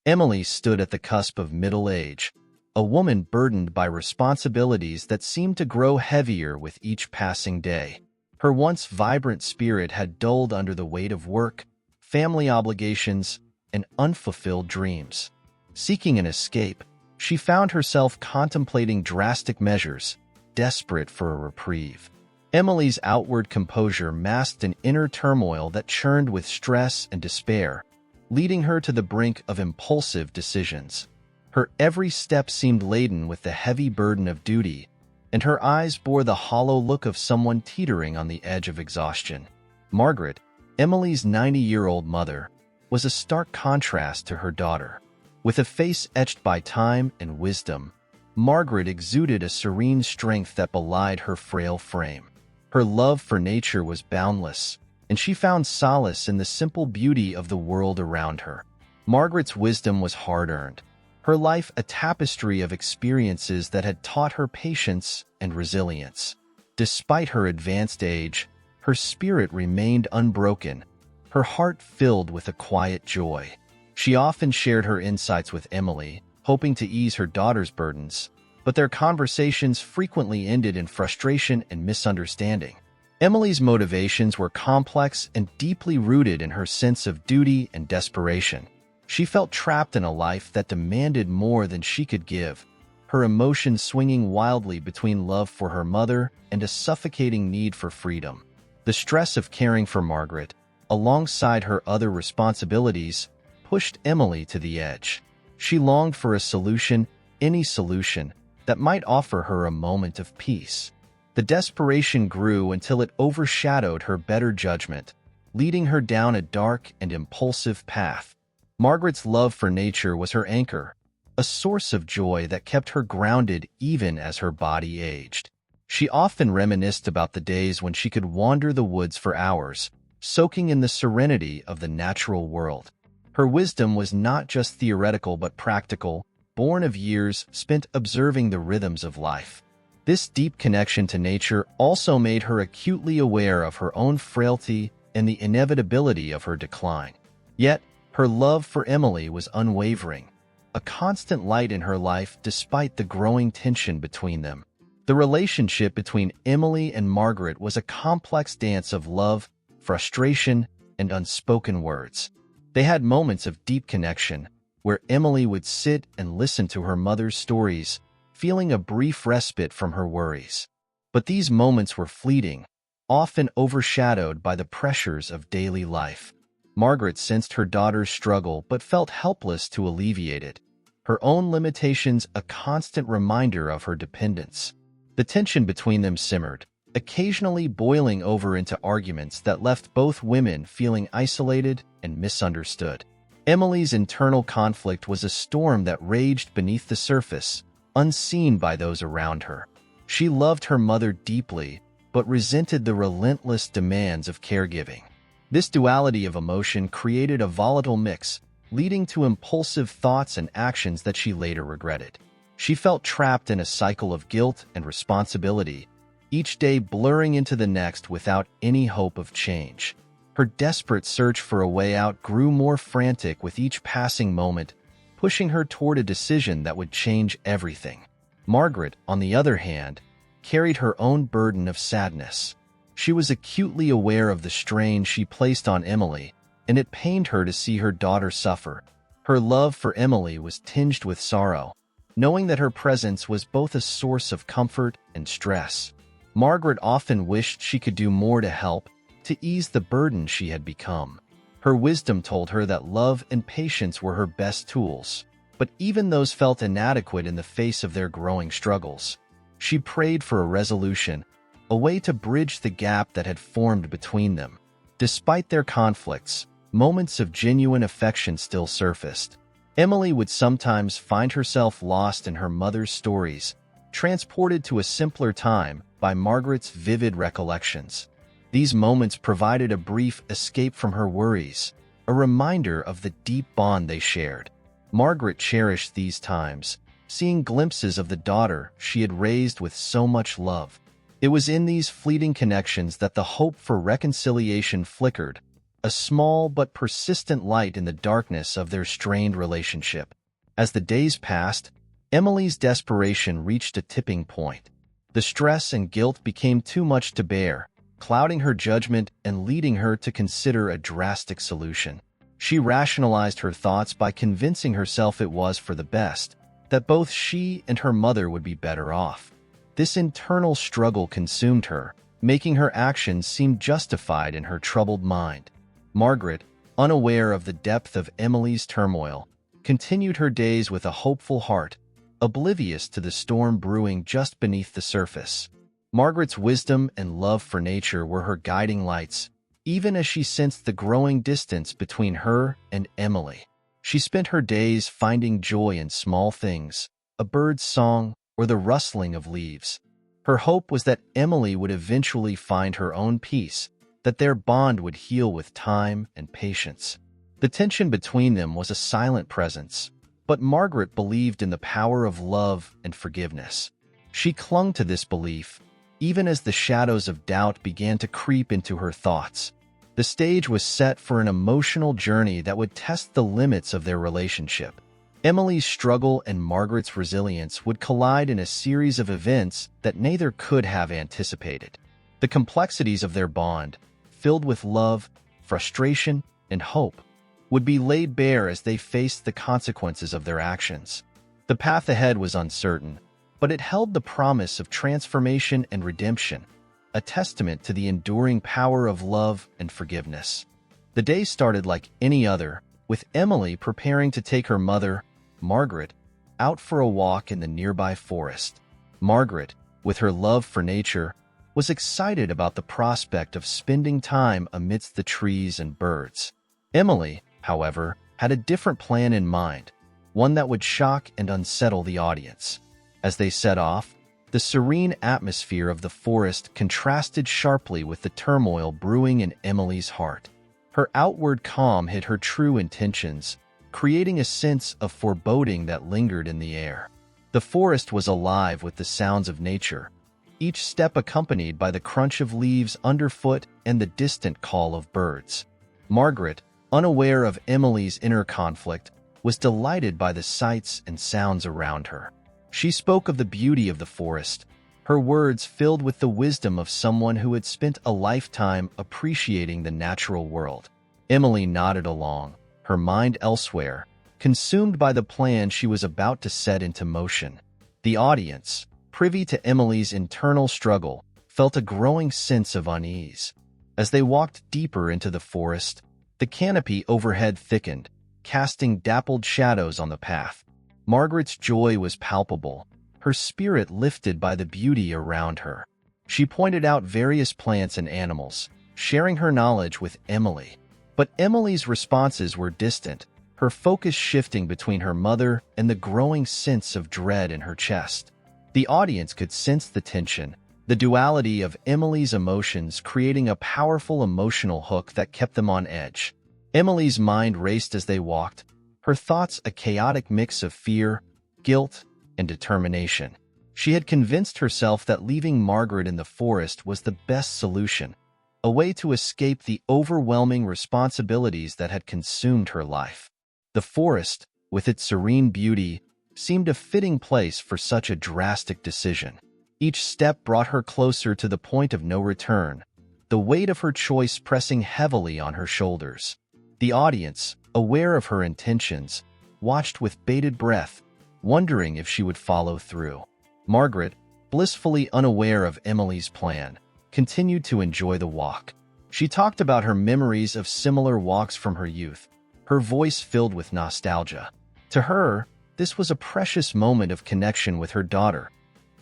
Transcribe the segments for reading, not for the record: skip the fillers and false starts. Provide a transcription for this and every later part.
Emily stood at the cusp of middle age, a woman burdened by responsibilities that seemed to grow heavier with each passing day. Her once vibrant spirit had dulled under the weight of work, family obligations, and unfulfilled dreams. Seeking an escape, she found herself contemplating drastic measures, desperate for a reprieve. Emily's outward composure masked an inner turmoil that churned with stress and despair, leading her to the brink of impulsive decisions. Her every step seemed laden with the heavy burden of duty, and her eyes bore the hollow look of someone teetering on the edge of exhaustion. Margaret, Emily's 90-year-old mother, was a stark contrast to her daughter. With a face etched by time and wisdom, Margaret exuded a serene strength that belied her frail frame. Her love for nature was boundless, and she found solace in the simple beauty of the world around her. Margaret's wisdom was hard-earned, her life a tapestry of experiences that had taught her patience and resilience. Despite her advanced age, her spirit remained unbroken, her heart filled with a quiet joy. She often shared her insights with Emily, hoping to ease her daughter's burdens, but their conversations frequently ended in frustration and misunderstanding. Emily's motivations were complex and deeply rooted in her sense of duty and desperation. She felt trapped in a life that demanded more than she could give, her emotions swinging wildly between love for her mother and a suffocating need for freedom. The stress of caring for Margaret, alongside her other responsibilities, pushed Emily to the edge. She longed for a solution, any solution, that might offer her a moment of peace. The desperation grew until it overshadowed her better judgment, leading her down a dark and impulsive path. Margaret's love for nature was her anchor, a source of joy that kept her grounded even as her body aged. She often reminisced about the days when she could wander the woods for hours, soaking in the serenity of the natural world. Her wisdom was not just theoretical but practical, born of years spent observing the rhythms of life. This deep connection to nature also made her acutely aware of her own frailty and the inevitability of her decline. Yet, her love for Emily was unwavering, a constant light in her life despite the growing tension between them. The relationship between Emily and Margaret was a complex dance of love, frustration, and unspoken words. They had moments of deep connection, where Emily would sit and listen to her mother's stories, feeling a brief respite from her worries. But these moments were fleeting, often overshadowed by the pressures of daily life. Margaret sensed her daughter's struggle but felt helpless to alleviate it, her own limitations a constant reminder of her dependence. The tension between them simmered, occasionally boiling over into arguments that left both women feeling isolated and misunderstood. Emily's internal conflict was a storm that raged beneath the surface, unseen by those around her. She loved her mother deeply, but resented the relentless demands of caregiving. This duality of emotion created a volatile mix, leading to impulsive thoughts and actions that she later regretted. She felt trapped in a cycle of guilt and responsibility, each day blurring into the next without any hope of change. Her desperate search for a way out grew more frantic with each passing moment, pushing her toward a decision that would change everything. Margaret, on the other hand, carried her own burden of sadness. She was acutely aware of the strain she placed on Emily, and it pained her to see her daughter suffer. Her love for Emily was tinged with sorrow, knowing that her presence was both a source of comfort and stress. Margaret often wished she could do more to help, to ease the burden she had become. Her wisdom told her that love and patience were her best tools, but even those felt inadequate in the face of their growing struggles. She prayed for a resolution, a way to bridge the gap that had formed between them. Despite their conflicts, moments of genuine affection still surfaced. Emily would sometimes find herself lost in her mother's stories, transported to a simpler time by Margaret's vivid recollections. These moments provided a brief escape from her worries, a reminder of the deep bond they shared. Margaret cherished these times, seeing glimpses of the daughter she had raised with so much love. It was in these fleeting connections that the hope for reconciliation flickered, a small but persistent light in the darkness of their strained relationship. As the days passed, Emily's desperation reached a tipping point. The stress and guilt became too much to bear, clouding her judgment and leading her to consider a drastic solution. She rationalized her thoughts by convincing herself it was for the best, that both she and her mother would be better off. This internal struggle consumed her, making her actions seem justified in her troubled mind. Margaret, unaware of the depth of Emily's turmoil, continued her days with a hopeful heart, oblivious to the storm brewing just beneath the surface. Margaret's wisdom and love for nature were her guiding lights, even as she sensed the growing distance between her and Emily. She spent her days finding joy in small things, a bird's song or the rustling of leaves. Her hope was that Emily would eventually find her own peace, that their bond would heal with time and patience. The tension between them was a silent presence, but Margaret believed in the power of love and forgiveness. She clung to this belief, even as the shadows of doubt began to creep into her thoughts. The stage was set for an emotional journey that would test the limits of their relationship. Emily's struggle and Margaret's resilience would collide in a series of events that neither could have anticipated. The complexities of their bond, filled with love, frustration, and hope, would be laid bare as they faced the consequences of their actions. The path ahead was uncertain, but it held the promise of transformation and redemption, a testament to the enduring power of love and forgiveness. The day started like any other, with Emily preparing to take her mother, Margaret, out for a walk in the nearby forest. Margaret, with her love for nature, was excited about the prospect of spending time amidst the trees and birds. Emily, however, had a different plan in mind, one that would shock and unsettle the audience. As they set off, the serene atmosphere of the forest contrasted sharply with the turmoil brewing in Emily's heart. Her outward calm hid her true intentions, creating a sense of foreboding that lingered in the air. The forest was alive with the sounds of nature, each step accompanied by the crunch of leaves underfoot and the distant call of birds. Margaret, unaware of Emily's inner conflict, was delighted by the sights and sounds around her. She spoke of the beauty of the forest, her words filled with the wisdom of someone who had spent a lifetime appreciating the natural world. Emily nodded along, her mind elsewhere, consumed by the plan she was about to set into motion. The audience, privy to Emily's internal struggle, felt a growing sense of unease. As they walked deeper into the forest, the canopy overhead thickened, casting dappled shadows on the path. Margaret's joy was palpable, her spirit lifted by the beauty around her. She pointed out various plants and animals, sharing her knowledge with Emily. But Emily's responses were distant, her focus shifting between her mother and the growing sense of dread in her chest. The audience could sense the tension, the duality of Emily's emotions creating a powerful emotional hook that kept them on edge. Emily's mind raced as they walked, her thoughts a chaotic mix of fear, guilt, and determination. She had convinced herself that leaving Margaret in the forest was the best solution, a way to escape the overwhelming responsibilities that had consumed her life. The forest, with its serene beauty, seemed a fitting place for such a drastic decision. Each step brought her closer to the point of no return, the weight of her choice pressing heavily on her shoulders. The audience, aware of her intentions, watched with bated breath, wondering if she would follow through. Margaret, blissfully unaware of Emily's plan, continued to enjoy the walk. She talked about her memories of similar walks from her youth, her voice filled with nostalgia. To her, this was a precious moment of connection with her daughter,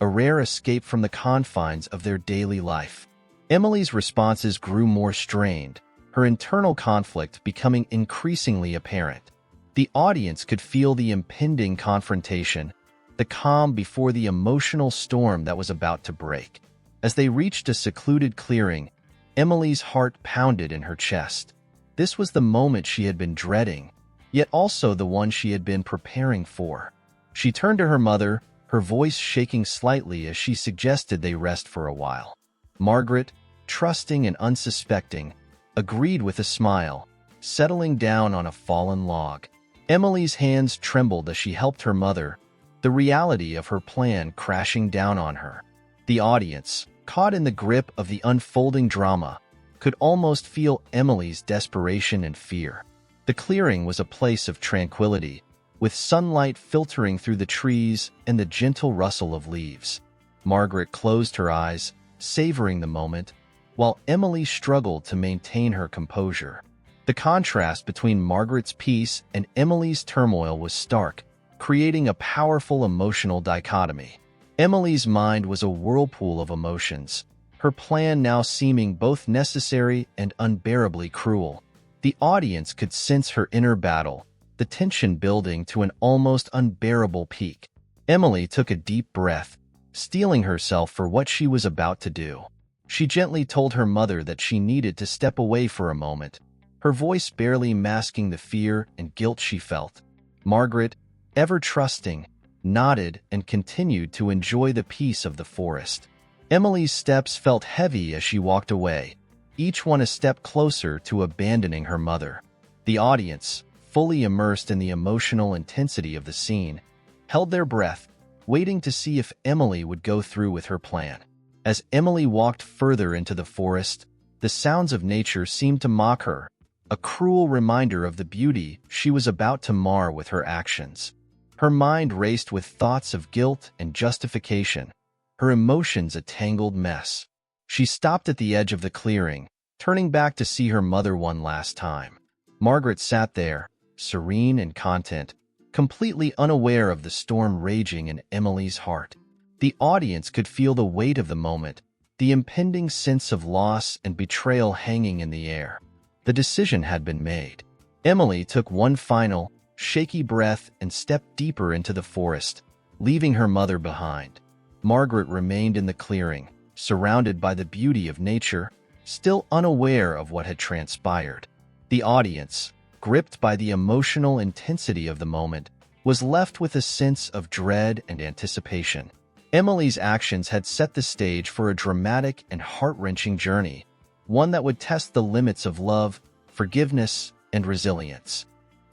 a rare escape from the confines of their daily life. Emily's responses grew more strained, her internal conflict becoming increasingly apparent. The audience could feel the impending confrontation, the calm before the emotional storm that was about to break. As they reached a secluded clearing, Emily's heart pounded in her chest. This was the moment she had been dreading, yet also the one she had been preparing for. She turned to her mother, her voice shaking slightly as she suggested they rest for a while. Margaret, trusting and unsuspecting, agreed with a smile, settling down on a fallen log. Emily's hands trembled as she helped her mother, the reality of her plan crashing down on her. The audience, caught in the grip of the unfolding drama, could almost feel Emily's desperation and fear. The clearing was a place of tranquility, with sunlight filtering through the trees and the gentle rustle of leaves. Margaret closed her eyes, savoring the moment, while Emily struggled to maintain her composure. The contrast between Margaret's peace and Emily's turmoil was stark, creating a powerful emotional dichotomy. Emily's mind was a whirlpool of emotions, her plan now seeming both necessary and unbearably cruel. The audience could sense her inner battle, the tension building to an almost unbearable peak. Emily took a deep breath, steeling herself for what she was about to do. She gently told her mother that she needed to step away for a moment, her voice barely masking the fear and guilt she felt. Margaret, ever trusting, nodded and continued to enjoy the peace of the forest. Emily's steps felt heavy as she walked away, each one a step closer to abandoning her mother. The audience, fully immersed in the emotional intensity of the scene, held their breath, waiting to see if Emily would go through with her plan. As Emily walked further into the forest, the sounds of nature seemed to mock her, a cruel reminder of the beauty she was about to mar with her actions. Her mind raced with thoughts of guilt and justification, her emotions a tangled mess. She stopped at the edge of the clearing, turning back to see her mother one last time. Margaret sat there, serene and content, completely unaware of the storm raging in Emily's heart. The audience could feel the weight of the moment, the impending sense of loss and betrayal hanging in the air. The decision had been made. Emily took one final, shaky breath and stepped deeper into the forest, leaving her mother behind. Margaret remained in the clearing, surrounded by the beauty of nature, still unaware of what had transpired. The audience, gripped by the emotional intensity of the moment, was left with a sense of dread and anticipation. Emily's actions had set the stage for a dramatic and heart-wrenching journey, one that would test the limits of love, forgiveness, and resilience.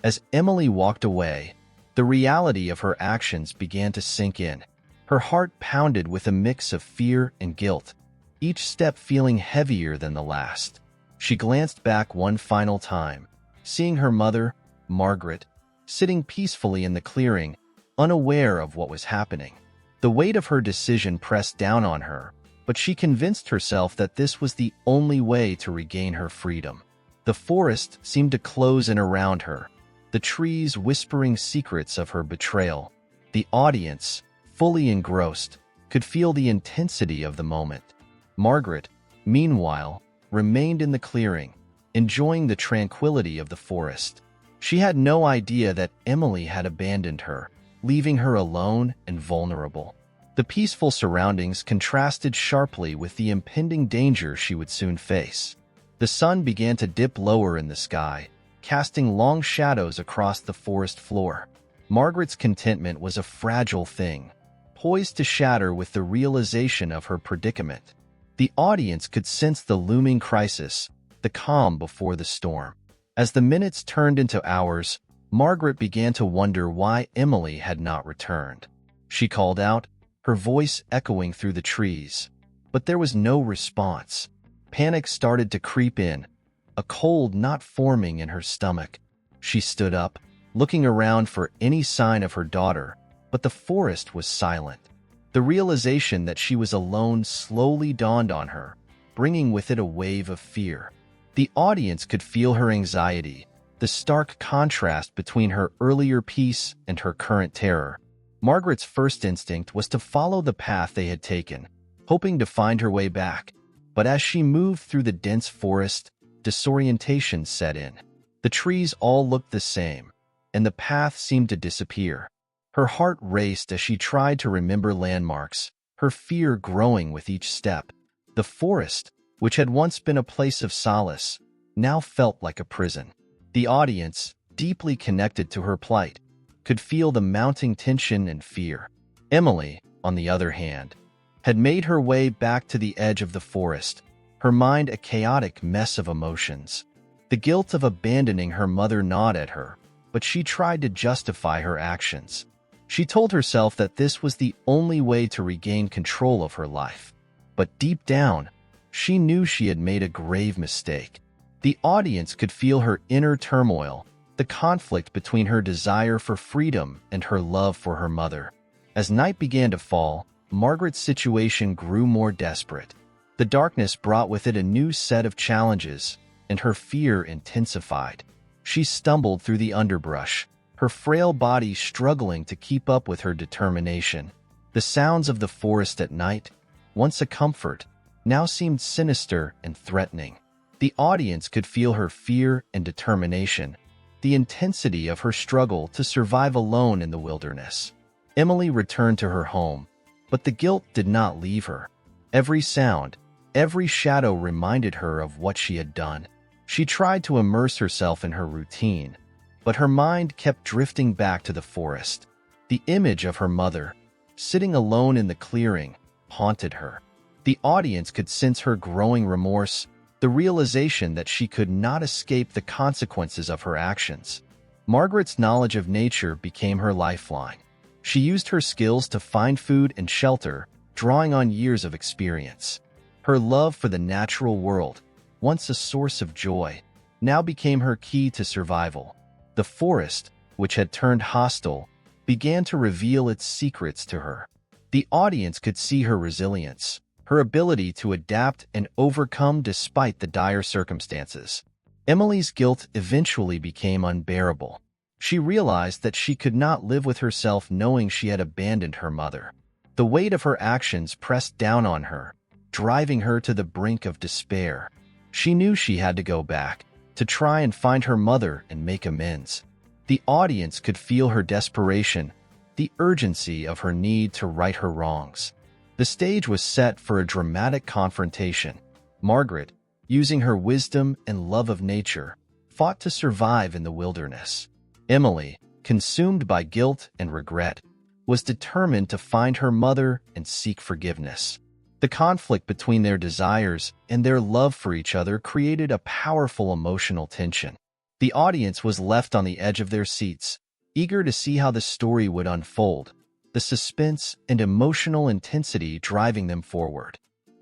As Emily walked away, the reality of her actions began to sink in. Her heart pounded with a mix of fear and guilt, each step feeling heavier than the last. She glanced back one final time, seeing her mother, Margaret, sitting peacefully in the clearing, unaware of what was happening. The weight of her decision pressed down on her, but she convinced herself that this was the only way to regain her freedom. The forest seemed to close in around her, the trees whispering secrets of her betrayal. The audience, fully engrossed, could feel the intensity of the moment. Margaret, meanwhile, remained in the clearing, enjoying the tranquility of the forest. She had no idea that Emily had abandoned her, leaving her alone and vulnerable. The peaceful surroundings contrasted sharply with the impending danger she would soon face. The sun began to dip lower in the sky, casting long shadows across the forest floor. Margaret's contentment was a fragile thing, poised to shatter with the realization of her predicament. The audience could sense the looming crisis, the calm before the storm. As the minutes turned into hours, Margaret began to wonder why Emily had not returned. She called out, her voice echoing through the trees, but there was no response. Panic started to creep in, a cold knot forming in her stomach. She stood up, looking around for any sign of her daughter, but the forest was silent. The realization that she was alone slowly dawned on her, bringing with it a wave of fear. The audience could feel her anxiety, the stark contrast between her earlier peace and her current terror. Margaret's first instinct was to follow the path they had taken, hoping to find her way back. But as she moved through the dense forest, disorientation set in. The trees all looked the same, and the path seemed to disappear. Her heart raced as she tried to remember landmarks, her fear growing with each step. The forest, which had once been a place of solace, now felt like a prison. The audience, deeply connected to her plight, could feel the mounting tension and fear. Emily, on the other hand, had made her way back to the edge of the forest, her mind a chaotic mess of emotions. The guilt of abandoning her mother gnawed at her, but she tried to justify her actions. She told herself that this was the only way to regain control of her life. But deep down, she knew she had made a grave mistake. The audience could feel her inner turmoil, the conflict between her desire for freedom and her love for her mother. As night began to fall, Margaret's situation grew more desperate. The darkness brought with it a new set of challenges, and her fear intensified. She stumbled through the underbrush, her frail body struggling to keep up with her determination. The sounds of the forest at night, once a comfort, now seemed sinister and threatening. The audience could feel her fear and determination, the intensity of her struggle to survive alone in the wilderness. Emily returned to her home, but the guilt did not leave her. Every sound, every shadow reminded her of what she had done. She tried to immerse herself in her routine, but her mind kept drifting back to the forest. The image of her mother, sitting alone in the clearing, haunted her. The audience could sense her growing remorse, the realization that she could not escape the consequences of her actions. Margaret's knowledge of nature became her lifeline. She used her skills to find food and shelter, drawing on years of experience. Her love for the natural world, once a source of joy, now became her key to survival. The forest, which had turned hostile, began to reveal its secrets to her. The audience could see her resilience, her ability to adapt and overcome despite the dire circumstances. Emily's guilt eventually became unbearable. She realized that she could not live with herself knowing she had abandoned her mother. The weight of her actions pressed down on her, driving her to the brink of despair. She knew she had to go back, to try and find her mother and make amends. The audience could feel her desperation, the urgency of her need to right her wrongs. The stage was set for a dramatic confrontation. Margaret, using her wisdom and love of nature, fought to survive in the wilderness. Emily, consumed by guilt and regret, was determined to find her mother and seek forgiveness. The conflict between their desires and their love for each other created a powerful emotional tension. The audience was left on the edge of their seats, eager to see how the story would unfold, the suspense and emotional intensity driving them forward.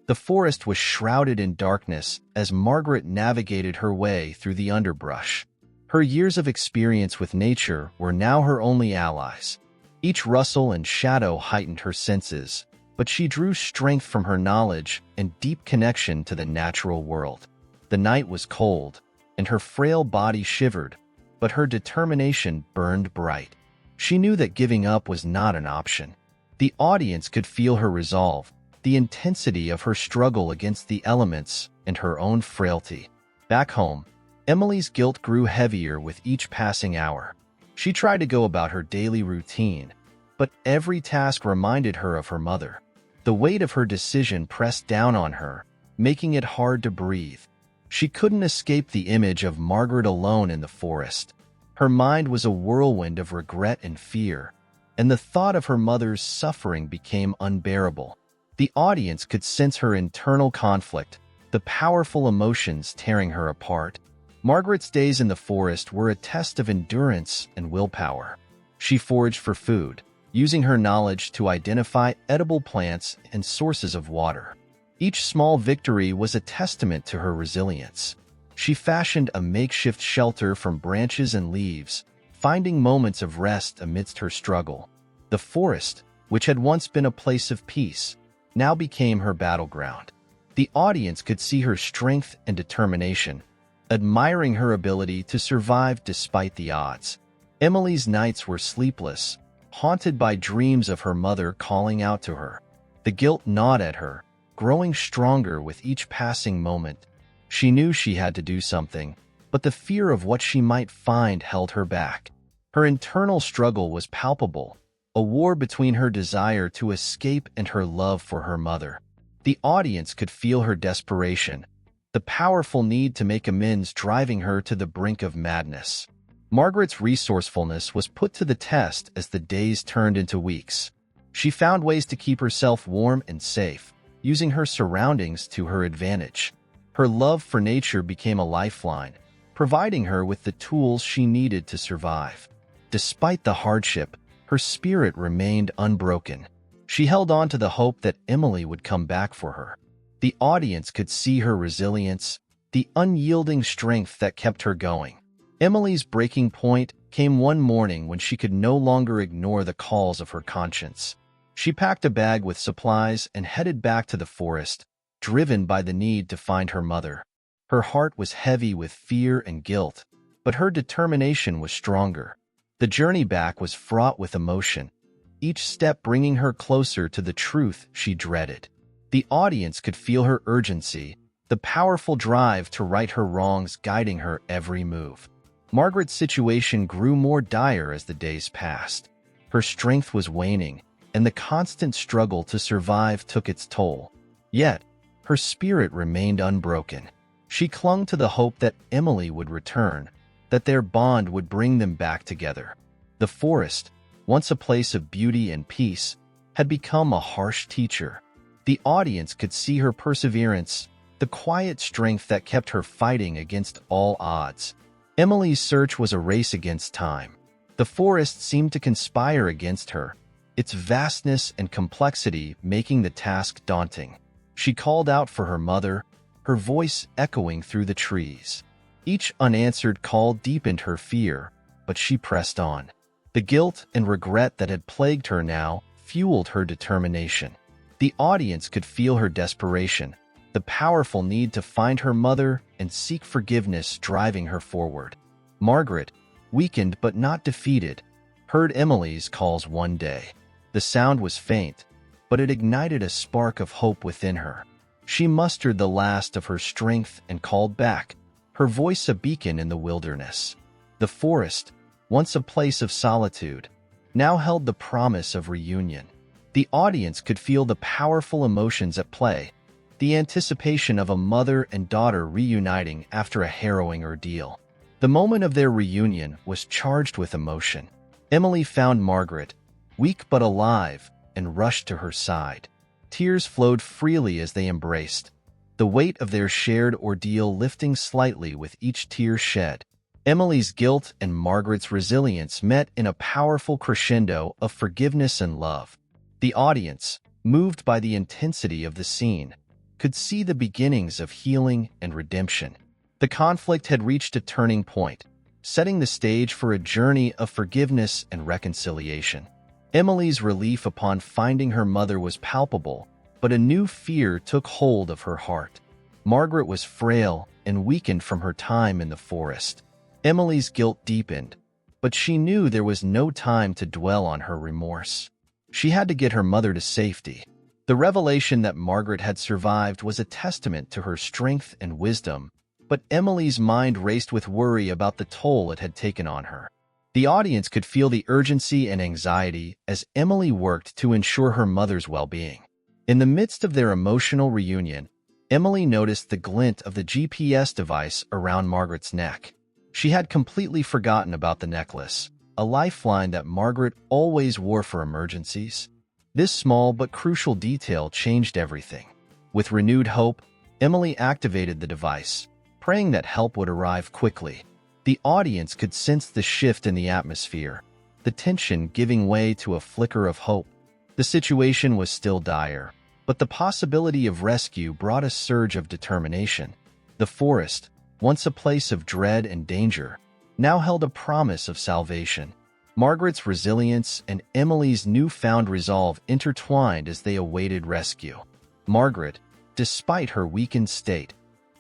The forest was shrouded in darkness as Margaret navigated her way through the underbrush. Her years of experience with nature were now her only allies. Each rustle and shadow heightened her senses, but she drew strength from her knowledge and deep connection to the natural world. The night was cold, and her frail body shivered, but her determination burned bright. She knew that giving up was not an option. The audience could feel her resolve, the intensity of her struggle against the elements and her own frailty. Back home, Emily's guilt grew heavier with each passing hour. She tried to go about her daily routine, but every task reminded her of her mother. The weight of her decision pressed down on her, making it hard to breathe. She couldn't escape the image of Margaret alone in the forest. Her mind was a whirlwind of regret and fear, and the thought of her mother's suffering became unbearable. The audience could sense her internal conflict, the powerful emotions tearing her apart. Margaret's days in the forest were a test of endurance and willpower. She foraged for food, using her knowledge to identify edible plants and sources of water. Each small victory was a testament to her resilience. She fashioned a makeshift shelter from branches and leaves, finding moments of rest amidst her struggle. The forest, which had once been a place of peace, now became her battleground. The audience could see her strength and determination, admiring her ability to survive despite the odds. Emily's nights were sleepless, haunted by dreams of her mother calling out to her. The guilt gnawed at her, growing stronger with each passing moment. She knew she had to do something, but the fear of what she might find held her back. Her internal struggle was palpable, a war between her desire to escape and her love for her mother. The audience could feel her desperation, the powerful need to make amends driving her to the brink of madness. Margaret's resourcefulness was put to the test as the days turned into weeks. She found ways to keep herself warm and safe, using her surroundings to her advantage. Her love for nature became a lifeline, providing her with the tools she needed to survive. Despite the hardship, her spirit remained unbroken. She held on to the hope that Emily would come back for her. The audience could see her resilience, the unyielding strength that kept her going. Emily's breaking point came one morning when she could no longer ignore the calls of her conscience. She packed a bag with supplies and headed back to the forest, driven by the need to find her mother. Her heart was heavy with fear and guilt, but her determination was stronger. The journey back was fraught with emotion, each step bringing her closer to the truth she dreaded. The audience could feel her urgency, the powerful drive to right her wrongs guiding her every move. Margaret's situation grew more dire as the days passed. Her strength was waning, and the constant struggle to survive took its toll. Yet, her spirit remained unbroken. She clung to the hope that Emily would return, that their bond would bring them back together. The forest, once a place of beauty and peace, had become a harsh teacher. The audience could see her perseverance, the quiet strength that kept her fighting against all odds. Emily's search was a race against time. The forest seemed to conspire against her, its vastness and complexity making the task daunting. She called out for her mother, her voice echoing through the trees. Each unanswered call deepened her fear, but she pressed on. The guilt and regret that had plagued her now fueled her determination. The audience could feel her desperation, the powerful need to find her mother and seek forgiveness driving her forward. Margaret, weakened but not defeated, heard Emily's calls one day. The sound was faint, but it ignited a spark of hope within her. She mustered the last of her strength and called back, her voice a beacon in the wilderness. The forest, once a place of solitude, now held the promise of reunion. The audience could feel the powerful emotions at play, the anticipation of a mother and daughter reuniting after a harrowing ordeal. The moment of their reunion was charged with emotion. Emily found Margaret, weak but alive, and rushed to her side. Tears flowed freely as they embraced, the weight of their shared ordeal lifting slightly with each tear shed. Emily's guilt and Margaret's resilience met in a powerful crescendo of forgiveness and love. The audience, moved by the intensity of the scene, could see the beginnings of healing and redemption. The conflict had reached a turning point, setting the stage for a journey of forgiveness and reconciliation. Emily's relief upon finding her mother was palpable, but a new fear took hold of her heart. Margaret was frail and weakened from her time in the forest. Emily's guilt deepened, but she knew there was no time to dwell on her remorse. She had to get her mother to safety. The revelation that Margaret had survived was a testament to her strength and wisdom, but Emily's mind raced with worry about the toll it had taken on her. The audience could feel the urgency and anxiety as Emily worked to ensure her mother's well-being. In the midst of their emotional reunion, Emily noticed the glint of the GPS device around Margaret's neck. She had completely forgotten about the necklace, a lifeline that Margaret always wore for emergencies. This small but crucial detail changed everything. With renewed hope, Emily activated the device, praying that help would arrive quickly. The audience could sense the shift in the atmosphere, the tension giving way to a flicker of hope. The situation was still dire, but the possibility of rescue brought a surge of determination. The forest, once a place of dread and danger, now held a promise of salvation. Margaret's resilience and Emily's newfound resolve intertwined as they awaited rescue. Margaret, despite her weakened state,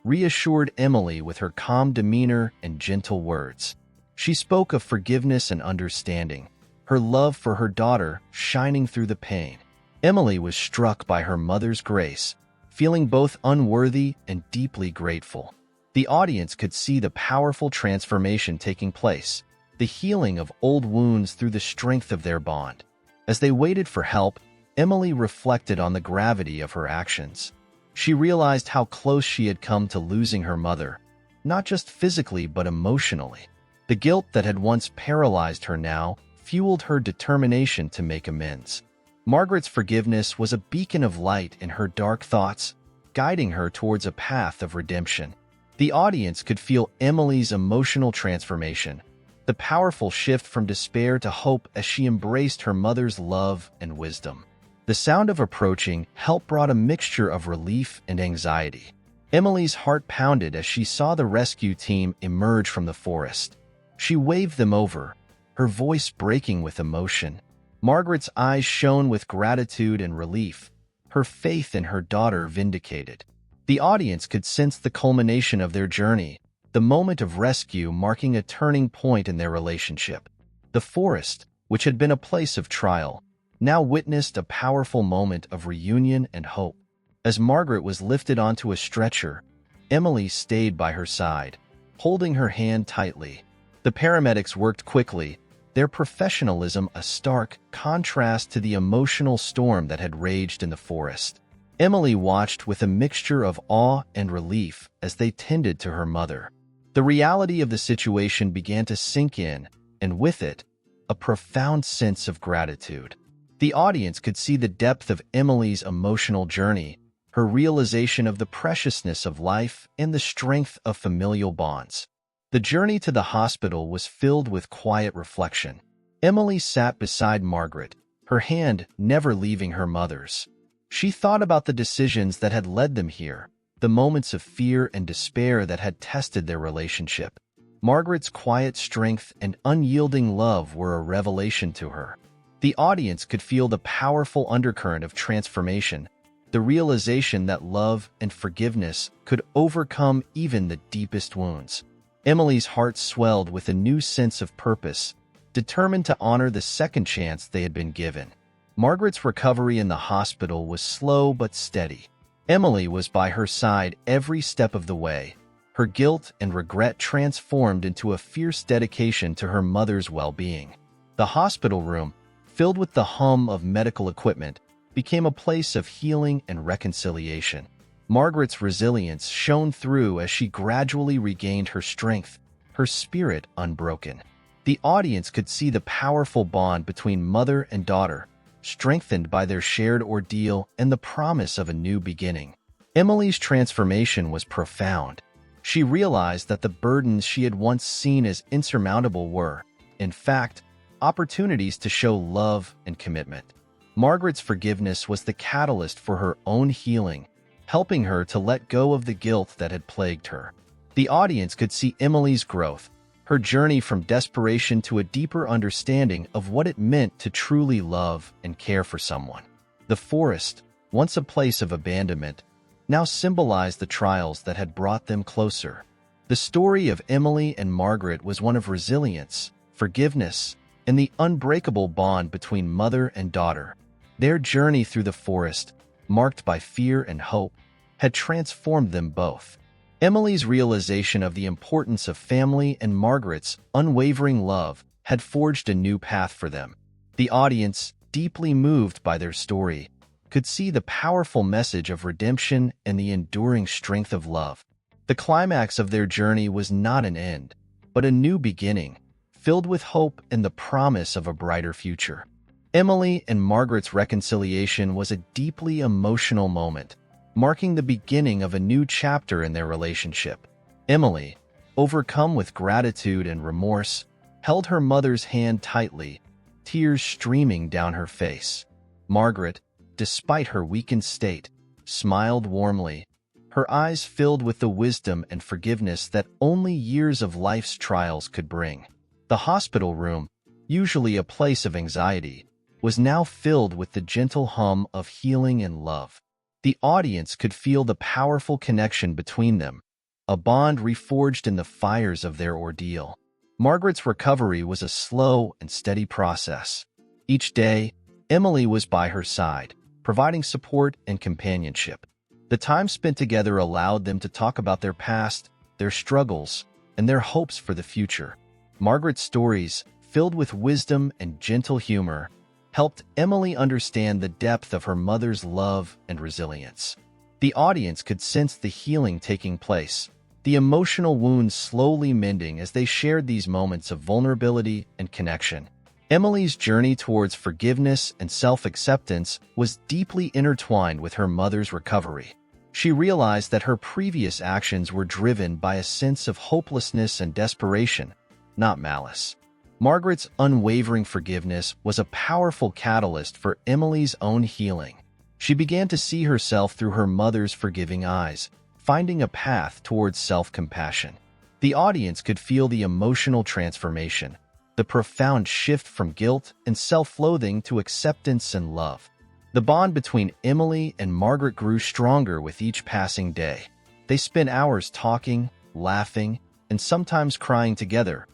reassured Emily with her calm demeanor and gentle words. She spoke of forgiveness and understanding, her love for her daughter shining through the pain. Emily was struck by her mother's grace, feeling both unworthy and deeply grateful. The audience could see the powerful transformation taking place, the healing of old wounds through the strength of their bond. As they waited for help, Emily reflected on the gravity of her actions. She realized how close she had come to losing her mother, not just physically but emotionally. The guilt that had once paralyzed her now fueled her determination to make amends. Margaret's forgiveness was a beacon of light in her dark thoughts, guiding her towards a path of redemption. The audience could feel Emily's emotional transformation, the powerful shift from despair to hope as she embraced her mother's love and wisdom. The sound of approaching help brought a mixture of relief and anxiety. Emily's heart pounded as she saw the rescue team emerge from the forest. She waved them over, her voice breaking with emotion. Margaret's eyes shone with gratitude and relief, her faith in her daughter vindicated. The audience could sense the culmination of their journey, the moment of rescue marking a turning point in their relationship. The forest, which had been a place of trial, now witnessed a powerful moment of reunion and hope. As Margaret was lifted onto a stretcher, Emily stayed by her side, holding her hand tightly. The paramedics worked quickly, their professionalism a stark contrast to the emotional storm that had raged in the forest. Emily watched with a mixture of awe and relief as they tended to her mother. The reality of the situation began to sink in, and with it, a profound sense of gratitude. The audience could see the depth of Emily's emotional journey, her realization of the preciousness of life and the strength of familial bonds. The journey to the hospital was filled with quiet reflection. Emily sat beside Margaret, her hand never leaving her mother's. She thought about the decisions that had led them here, the moments of fear and despair that had tested their relationship. Margaret's quiet strength and unyielding love were a revelation to her. The audience could feel the powerful undercurrent of transformation, the realization that love and forgiveness could overcome even the deepest wounds. Emily's heart swelled with a new sense of purpose, determined to honor the second chance they had been given. Margaret's recovery in the hospital was slow but steady. Emily was by her side every step of the way, her guilt and regret transformed into a fierce dedication to her mother's well-being. The hospital room, filled with the hum of medical equipment, became a place of healing and reconciliation. Margaret's resilience shone through as she gradually regained her strength, her spirit unbroken. The audience could see the powerful bond between mother and daughter, strengthened by their shared ordeal and the promise of a new beginning. Emily's transformation was profound. She realized that the burdens she had once seen as insurmountable were, in fact, opportunities to show love and commitment. Margaret's forgiveness was the catalyst for her own healing, helping her to let go of the guilt that had plagued her. The audience could see Emily's growth, her journey from desperation to a deeper understanding of what it meant to truly love and care for someone. The forest, once a place of abandonment, now symbolized the trials that had brought them closer. The story of Emily and Margaret was one of resilience, forgiveness, and the unbreakable bond between mother and daughter. Their journey through the forest, marked by fear and hope, had transformed them both. Emily's realization of the importance of family and Margaret's unwavering love had forged a new path for them. The audience, deeply moved by their story, could see the powerful message of redemption and the enduring strength of love. The climax of their journey was not an end, but a new beginning, filled with hope and the promise of a brighter future. Emily and Margaret's reconciliation was a deeply emotional moment, marking the beginning of a new chapter in their relationship. Emily, overcome with gratitude and remorse, held her mother's hand tightly, tears streaming down her face. Margaret, despite her weakened state, smiled warmly, her eyes filled with the wisdom and forgiveness that only years of life's trials could bring. The hospital room, usually a place of anxiety, was now filled with the gentle hum of healing and love. The audience could feel the powerful connection between them, a bond reforged in the fires of their ordeal. Margaret's recovery was a slow and steady process. Each day, Emily was by her side, providing support and companionship. The time spent together allowed them to talk about their past, their struggles, and their hopes for the future. Margaret's stories, filled with wisdom and gentle humor, helped Emily understand the depth of her mother's love and resilience. The audience could sense the healing taking place, the emotional wounds slowly mending as they shared these moments of vulnerability and connection. Emily's journey towards forgiveness and self-acceptance was deeply intertwined with her mother's recovery. She realized that her previous actions were driven by a sense of hopelessness and desperation, not malice. Margaret's unwavering forgiveness was a powerful catalyst for Emily's own healing. She began to see herself through her mother's forgiving eyes, finding a path towards self-compassion. The audience could feel the emotional transformation, the profound shift from guilt and self-loathing to acceptance and love. The bond between Emily and Margaret grew stronger with each passing day. They spent hours talking, laughing, and sometimes crying together,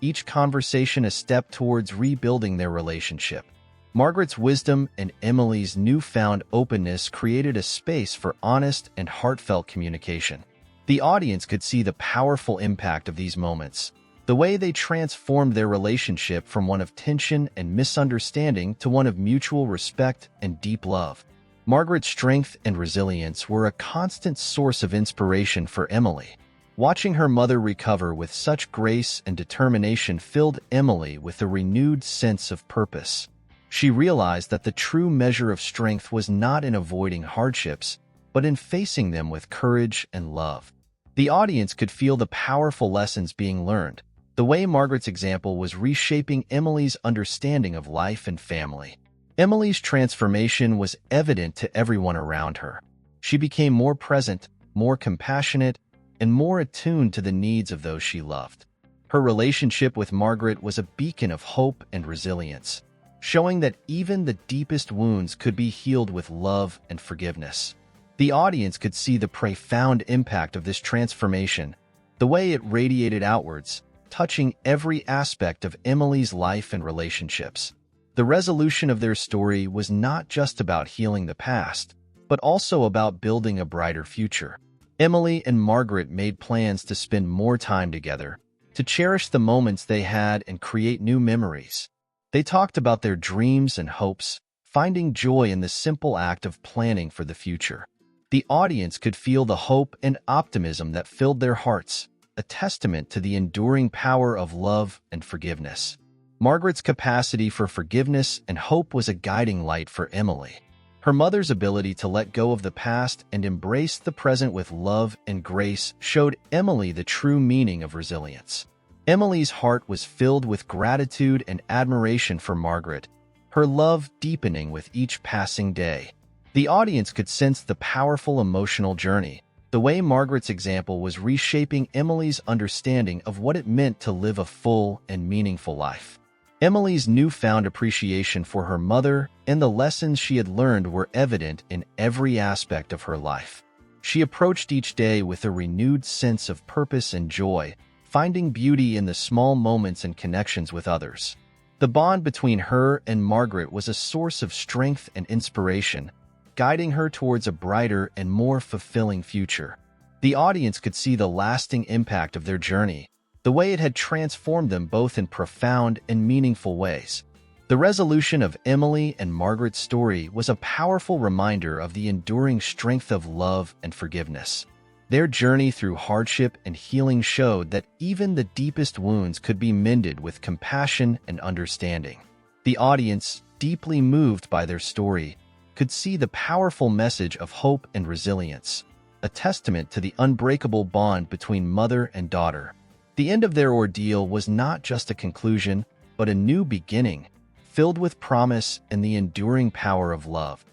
each conversation a step towards rebuilding their relationship. Margaret's wisdom and Emily's newfound openness created a space for honest and heartfelt communication. The audience could see the powerful impact of these moments, the way they transformed their relationship from one of tension and misunderstanding to one of mutual respect and deep love. Margaret's strength and resilience were a constant source of inspiration for Emily. Watching her mother recover with such grace and determination filled Emily with a renewed sense of purpose. She realized that the true measure of strength was not in avoiding hardships, but in facing them with courage and love. The audience could feel the powerful lessons being learned, the way Margaret's example was reshaping Emily's understanding of life and family. Emily's transformation was evident to everyone around her. She became more present, more compassionate, and more attuned to the needs of those she loved. Her relationship with Margaret was a beacon of hope and resilience, showing that even the deepest wounds could be healed with love and forgiveness. The audience could see the profound impact of this transformation, the way it radiated outwards, touching every aspect of Emily's life and relationships. The resolution of their story was not just about healing the past, but also about building a brighter future. Emily and Margaret made plans to spend more time together, to cherish the moments they had and create new memories. They talked about their dreams and hopes, finding joy in the simple act of planning for the future. The audience could feel the hope and optimism that filled their hearts, a testament to the enduring power of love and forgiveness. Margaret's capacity for forgiveness and hope was a guiding light for Emily. Her mother's ability to let go of the past and embrace the present with love and grace showed Emily the true meaning of resilience. Emily's heart was filled with gratitude and admiration for Margaret, her love deepening with each passing day. The audience could sense the powerful emotional journey, the way Margaret's example was reshaping Emily's understanding of what it meant to live a full and meaningful life. Emily's newfound appreciation for her mother and the lessons she had learned were evident in every aspect of her life. She approached each day with a renewed sense of purpose and joy, finding beauty in the small moments and connections with others. The bond between her and Margaret was a source of strength and inspiration, guiding her towards a brighter and more fulfilling future. The audience could see the lasting impact of their journey, the way it had transformed them both in profound and meaningful ways. The resolution of Emily and Margaret's story was a powerful reminder of the enduring strength of love and forgiveness. Their journey through hardship and healing showed that even the deepest wounds could be mended with compassion and understanding. The audience, deeply moved by their story, could see the powerful message of hope and resilience, a testament to the unbreakable bond between mother and daughter. The end of their ordeal was not just a conclusion, but a new beginning, filled with promise and the enduring power of love.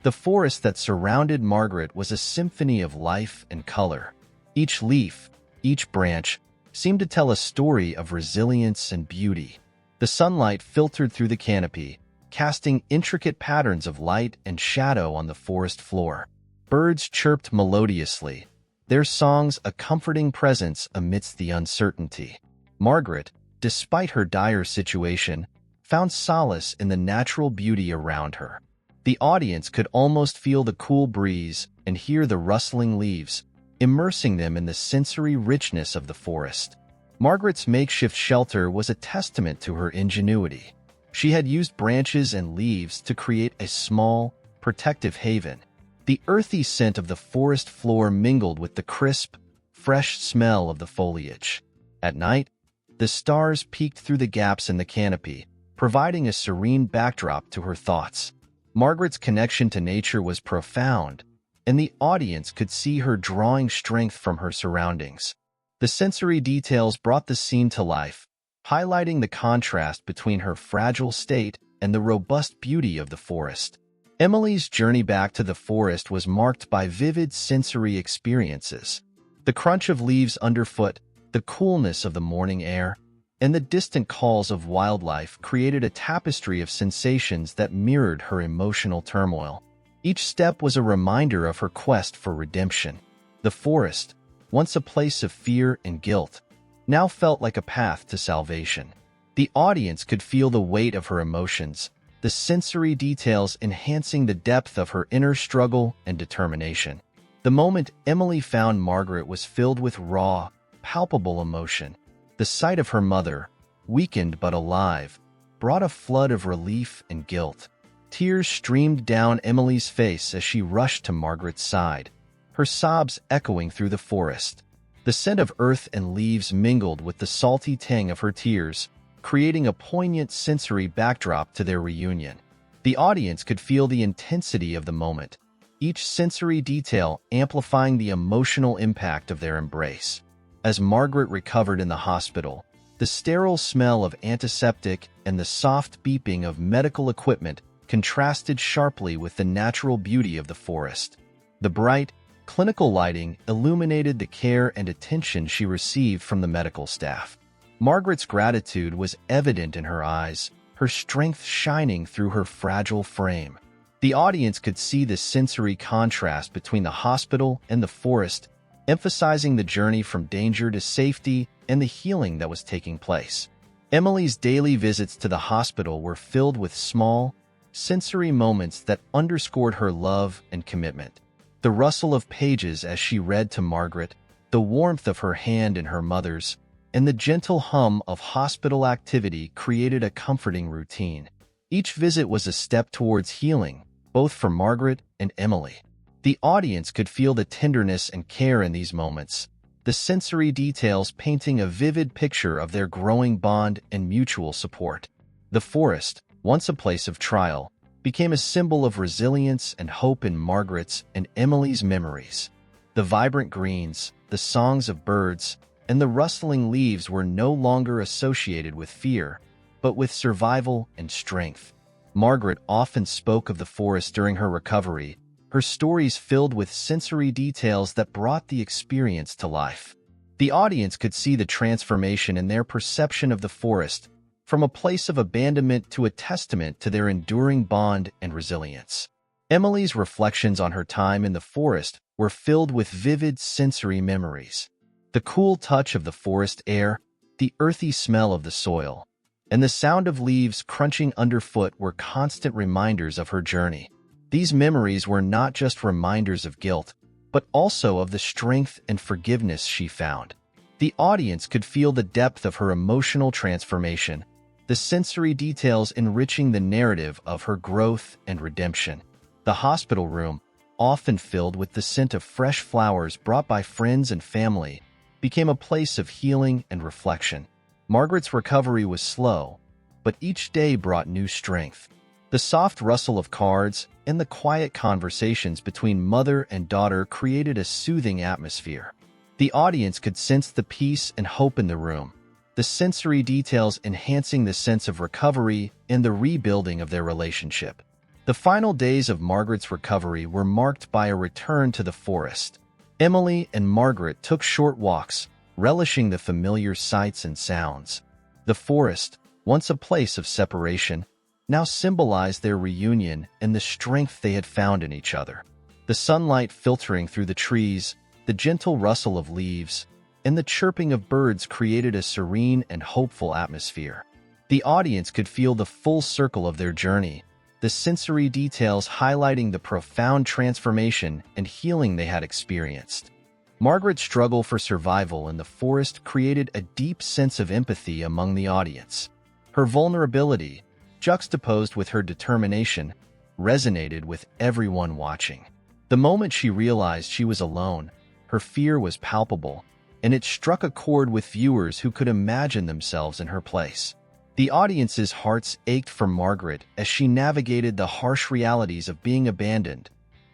The forest that surrounded Margaret was a symphony of life and color. Each leaf, each branch, seemed to tell a story of resilience and beauty. The sunlight filtered through the canopy, casting intricate patterns of light and shadow on the forest floor. Birds chirped melodiously, their songs a comforting presence amidst the uncertainty. Margaret, despite her dire situation, found solace in the natural beauty around her. The audience could almost feel the cool breeze and hear the rustling leaves, immersing them in the sensory richness of the forest. Margaret's makeshift shelter was a testament to her ingenuity. She had used branches and leaves to create a small, protective haven. The earthy scent of the forest floor mingled with the crisp, fresh smell of the foliage. At night, the stars peeked through the gaps in the canopy, providing a serene backdrop to her thoughts. Margaret's connection to nature was profound, and the audience could see her drawing strength from her surroundings. The sensory details brought the scene to life, highlighting the contrast between her fragile state and the robust beauty of the forest. Emily's journey back to the forest was marked by vivid sensory experiences. The crunch of leaves underfoot, the coolness of the morning air, and the distant calls of wildlife created a tapestry of sensations that mirrored her emotional turmoil. Each step was a reminder of her quest for redemption. The forest, once a place of fear and guilt, now felt like a path to salvation. The audience could feel the weight of her emotions, the sensory details enhancing the depth of her inner struggle and determination. The moment Emily found Margaret was filled with raw, palpable emotion. The sight of her mother, weakened but alive, brought a flood of relief and guilt. Tears streamed down Emily's face as she rushed to Margaret's side, her sobs echoing through the forest. The scent of earth and leaves mingled with the salty tang of her tears, creating a poignant sensory backdrop to their reunion. The audience could feel the intensity of the moment, each sensory detail amplifying the emotional impact of their embrace. As Margaret recovered in the hospital, the sterile smell of antiseptic and the soft beeping of medical equipment contrasted sharply with the natural beauty of the forest. The bright, clinical lighting illuminated the care and attention she received from the medical staff. Margaret's gratitude was evident in her eyes, her strength shining through her fragile frame. The audience could see the sensory contrast between the hospital and the forest, emphasizing the journey from danger to safety and the healing that was taking place. Emily's daily visits to the hospital were filled with small, sensory moments that underscored her love and commitment. The rustle of pages as she read to Margaret, the warmth of her hand in her mother's, and the gentle hum of hospital activity created a comforting routine. Each visit was a step towards healing, both for Margaret and Emily. The audience could feel the tenderness and care in these moments, the sensory details painting a vivid picture of their growing bond and mutual support. The forest, once a place of trial, became a symbol of resilience and hope in Margaret's and Emily's memories. The vibrant greens, the songs of birds, and the rustling leaves were no longer associated with fear, but with survival and strength. Margaret often spoke of the forest during her recovery, her stories filled with sensory details that brought the experience to life. The audience could see the transformation in their perception of the forest, from a place of abandonment to a testament to their enduring bond and resilience. Emily's reflections on her time in the forest were filled with vivid sensory memories. The cool touch of the forest air, the earthy smell of the soil, and the sound of leaves crunching underfoot were constant reminders of her journey. These memories were not just reminders of guilt, but also of the strength and forgiveness she found. The audience could feel the depth of her emotional transformation, the sensory details enriching the narrative of her growth and redemption. The hospital room, often filled with the scent of fresh flowers brought by friends and family, became a place of healing and reflection. Margaret's recovery was slow, but each day brought new strength. The soft rustle of cards and the quiet conversations between mother and daughter created a soothing atmosphere. The audience could sense the peace and hope in the room, the sensory details enhancing the sense of recovery and the rebuilding of their relationship. The final days of Margaret's recovery were marked by a return to the forest. Emily and Margaret took short walks, relishing the familiar sights and sounds. The forest, once a place of separation, now symbolized their reunion and the strength they had found in each other. The sunlight filtering through the trees, the gentle rustle of leaves, and the chirping of birds created a serene and hopeful atmosphere. The audience could feel the full circle of their journey, the sensory details highlighting the profound transformation and healing they had experienced. Margaret's struggle for survival in the forest created a deep sense of empathy among the audience. Her vulnerability, juxtaposed with her determination, resonated with everyone watching. The moment she realized she was alone, her fear was palpable, and it struck a chord with viewers who could imagine themselves in her place. The audience's hearts ached for Margaret as she navigated the harsh realities of being abandoned,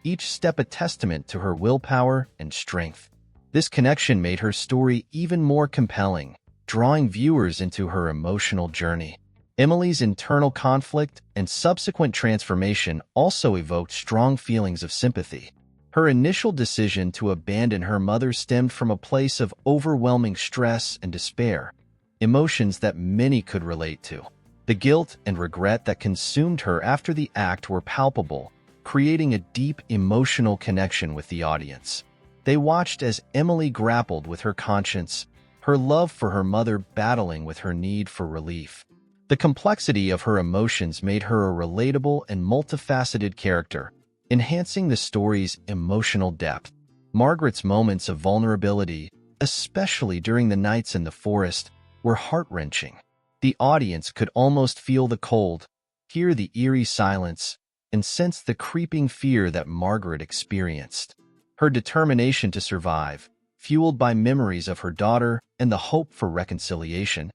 each step a testament to her willpower and strength. This connection made her story even more compelling, drawing viewers into her emotional journey. Emily's internal conflict and subsequent transformation also evoked strong feelings of sympathy. Her initial decision to abandon her mother stemmed from a place of overwhelming stress and despair, emotions that many could relate to. The guilt and regret that consumed her after the act were palpable, creating a deep emotional connection with the audience. They watched as Emily grappled with her conscience, her love for her mother battling with her need for relief. The complexity of her emotions made her a relatable and multifaceted character, enhancing the story's emotional depth. Margaret's moments of vulnerability, especially during the nights in the forest, were heart-wrenching. The audience could almost feel the cold, hear the eerie silence, and sense the creeping fear that Margaret experienced. Her determination to survive, fueled by memories of her daughter and the hope for reconciliation,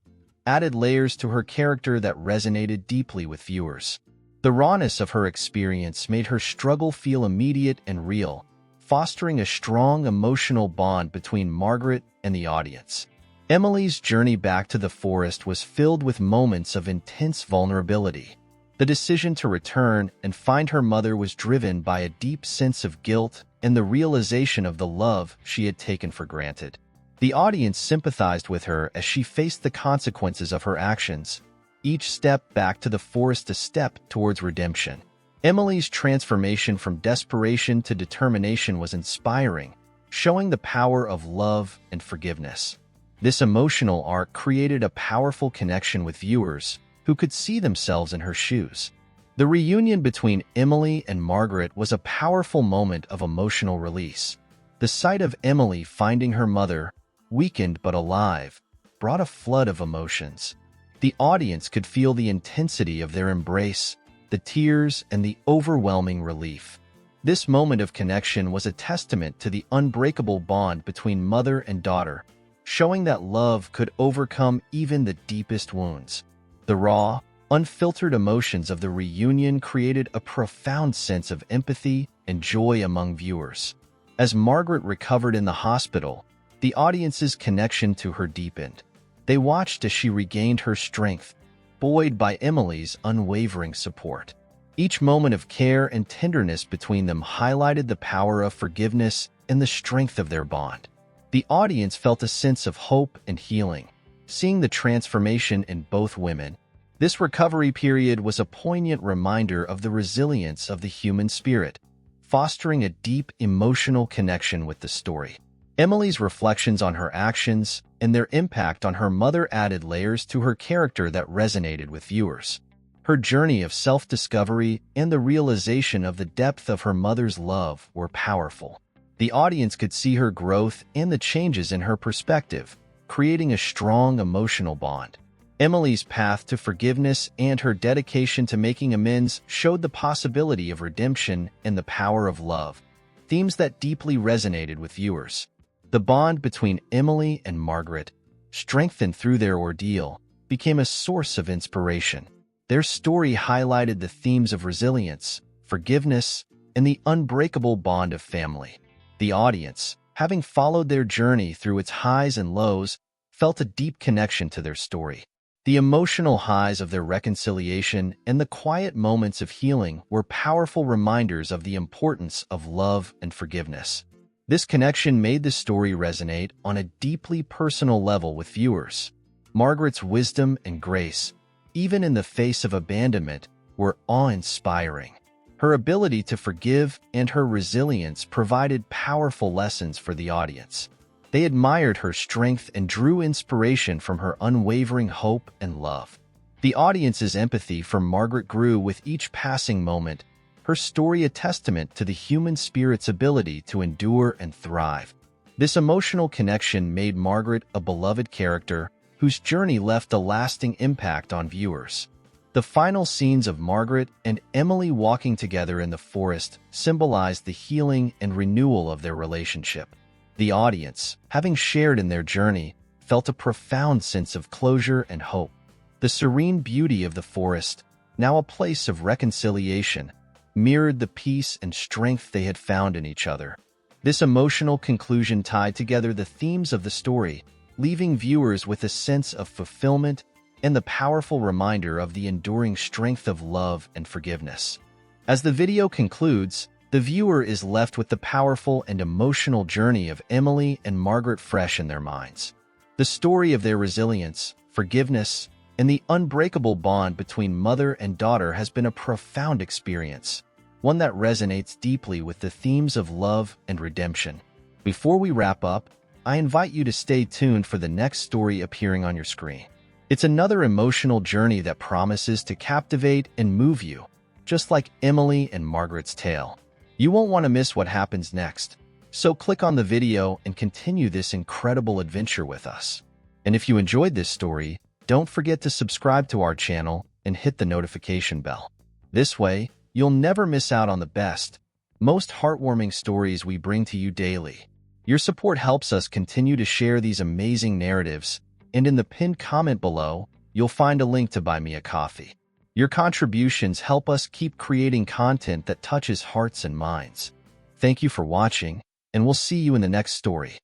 added layers to her character that resonated deeply with viewers. The rawness of her experience made her struggle feel immediate and real, fostering a strong emotional bond between Margaret and the audience. Emily's journey back to the forest was filled with moments of intense vulnerability. The decision to return and find her mother was driven by a deep sense of guilt and the realization of the love she had taken for granted. The audience sympathized with her as she faced the consequences of her actions, each step back to the forest a step towards redemption. Emily's transformation from desperation to determination was inspiring, showing the power of love and forgiveness. This emotional arc created a powerful connection with viewers who could see themselves in her shoes. The reunion between Emily and Margaret was a powerful moment of emotional release. The sight of Emily finding her mother, weakened but alive, brought a flood of emotions. The audience could feel the intensity of their embrace, the tears, and the overwhelming relief. This moment of connection was a testament to the unbreakable bond between mother and daughter, showing that love could overcome even the deepest wounds. The raw, unfiltered emotions of the reunion created a profound sense of empathy and joy among viewers. As Margaret recovered in the hospital, the audience's connection to her deepened. They watched as she regained her strength, buoyed by Emily's unwavering support. Each moment of care and tenderness between them highlighted the power of forgiveness and the strength of their bond. The audience felt a sense of hope and healing, seeing the transformation in both women. This recovery period was a poignant reminder of the resilience of the human spirit, fostering a deep emotional connection with the story. Emily's reflections on her actions and their impact on her mother added layers to her character that resonated with viewers. Her journey of self-discovery and the realization of the depth of her mother's love were powerful. The audience could see her growth and the changes in her perspective, creating a strong emotional bond. Emily's path to forgiveness and her dedication to making amends showed the possibility of redemption and the power of love, themes that deeply resonated with viewers. The bond between Emily and Margaret, strengthened through their ordeal, became a source of inspiration. Their story highlighted the themes of resilience, forgiveness, and the unbreakable bond of family. The audience, having followed their journey through its highs and lows, felt a deep connection to their story. The emotional highs of their reconciliation and the quiet moments of healing were powerful reminders of the importance of love and forgiveness. This connection made the story resonate on a deeply personal level with viewers. Margaret's wisdom and grace, even in the face of abandonment, were awe-inspiring. Her ability to forgive and her resilience provided powerful lessons for the audience. They admired her strength and drew inspiration from her unwavering hope and love. The audience's empathy for Margaret grew with each passing moment, her story a testament to the human spirit's ability to endure and thrive. This emotional connection made Margaret a beloved character whose journey left a lasting impact on viewers. The final scenes of Margaret and Emily walking together in the forest symbolized the healing and renewal of their relationship. The audience, having shared in their journey, felt a profound sense of closure and hope. The serene beauty of the forest, now a place of reconciliation, mirrored the peace and strength they had found in each other. This emotional conclusion tied together the themes of the story, leaving viewers with a sense of fulfillment and the powerful reminder of the enduring strength of love and forgiveness. As the video concludes, the viewer is left with the powerful and emotional journey of Emily and Margaret fresh in their minds. The story of their resilience, forgiveness, and the unbreakable bond between mother and daughter has been a profound experience, one that resonates deeply with the themes of love and redemption. Before we wrap up, I invite you to stay tuned for the next story appearing on your screen. It's another emotional journey that promises to captivate and move you, just like Emily and Margaret's tale. You won't want to miss what happens next, so click on the video and continue this incredible adventure with us. And if you enjoyed this story, don't forget to subscribe to our channel and hit the notification bell. This way, you'll never miss out on the best, most heartwarming stories we bring to you daily. Your support helps us continue to share these amazing narratives, and in the pinned comment below, you'll find a link to buy me a coffee. Your contributions help us keep creating content that touches hearts and minds. Thank you for watching, and we'll see you in the next story.